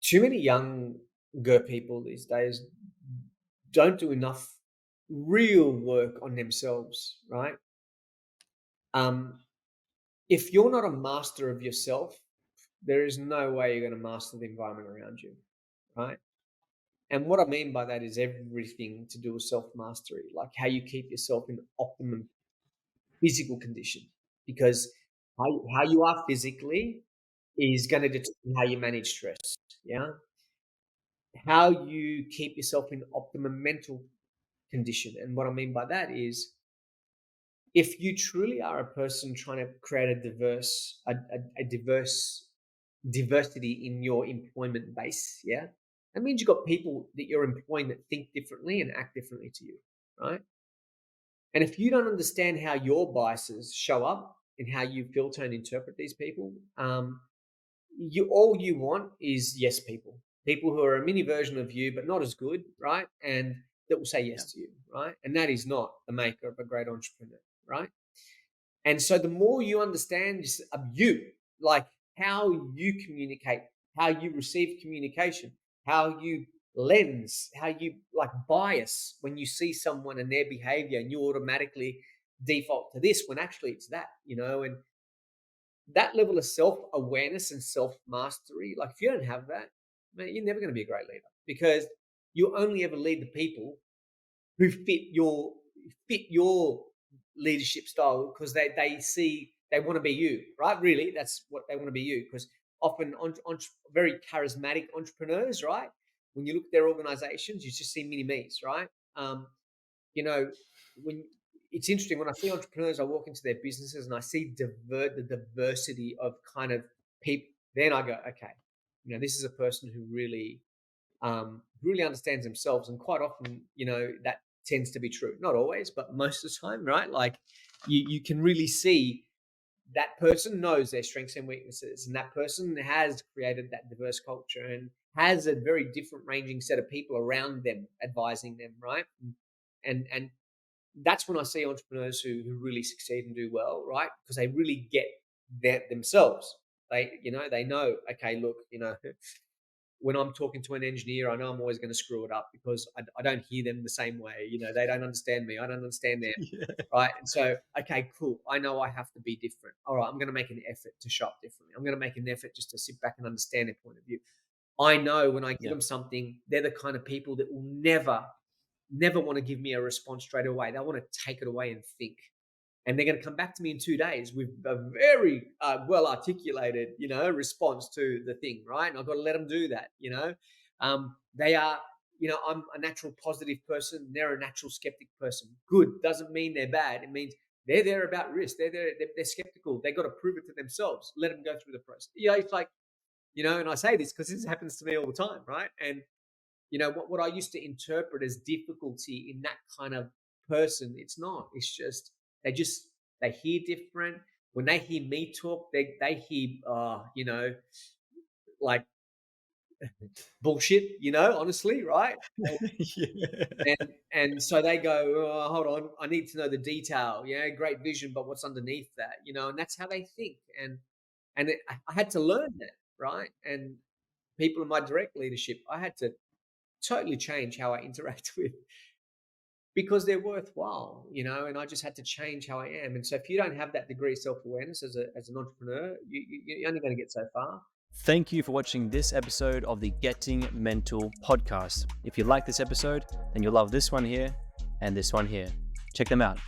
too many younger people these days don't do enough real work on themselves, right? Um, if you're not a master of yourself, there is no way you're going to master the environment around you, right? And what I mean by that is everything to do with self mastery, like how you keep yourself in optimum physical condition, because how you are physically is going to determine how you manage stress. Yeah. How you keep yourself in optimum mental condition. And what I mean by that is if you truly are a person trying to create a diverse diversity in your employment base, yeah, that means you've got people that you're employing that think differently and act differently to you, right? And if you don't understand how your biases show up and how you filter and interpret these people, you all you want is yes people, people who are a mini version of you but not as good, right? And that will say Yeah. yes to you, right? And that is not the maker of a great entrepreneur, right? And so the more you understand just you, like how you communicate, how you receive communication, how you lens, how you like bias when you see someone and their behavior, and you automatically default to this when actually it's that, and that level of self-awareness and self-mastery, like if you don't have that, man, you're never going to be a great leader because you only ever lead the people who fit your leadership style because they see they want to be you, right? Really, that's what they want to be you. Because often very charismatic entrepreneurs, right? When you look at their organizations, you just see mini me's, right? You know, when it's interesting when I see entrepreneurs, I walk into their businesses and I see the diversity of kind of people. Then I go, okay, this is a person who really understands themselves, and quite often, that tends to be true. Not always, but most of the time, right? Like you can really see that person knows their strengths and weaknesses, and that person has created that diverse culture and has a very different ranging set of people around them advising them, right? And that's when I see entrepreneurs who really succeed and do well, right? Because they really get that themselves. They know, okay, look, when I'm talking to an engineer, I know I'm always going to screw it up because I don't hear them the same way. They don't understand me. I don't understand them. Yeah. Right. And so, okay, cool. I know I have to be different. All right. I'm going to make an effort to show up differently. I'm going to make an effort just to sit back and understand their point of view. I know when I give Yeah. them something, they're the kind of people that will never want to give me a response straight away. They want to take it away and think. And they're going to come back to me in 2 days with a very well articulated, response to the thing, right? And I've got to let them do that. They are, I'm a natural positive person. They're a natural skeptic person. Good doesn't mean they're bad. It means they're there about risk. They're skeptical. They got to prove it to themselves. Let them go through the process. It's like, and I say this because this happens to me all the time, right? And what I used to interpret as difficulty in that kind of person, it's not. It's just they hear different. When they hear me talk, they hear like bullshit, honestly, right? Yeah. And so they go, oh, hold on, I need to know the detail. Yeah, great vision, but what's underneath that? And that's how they think. I had to learn that, right? And people in my direct leadership, I had to totally change how I interact with because they're worthwhile, and I just had to change how I am. And so if you don't have that degree of self-awareness as an entrepreneur, you're only going to get so far. Thank you for watching this episode of the Getting Mental podcast. If you like this episode, then you'll love this one here and this one here. Check them out.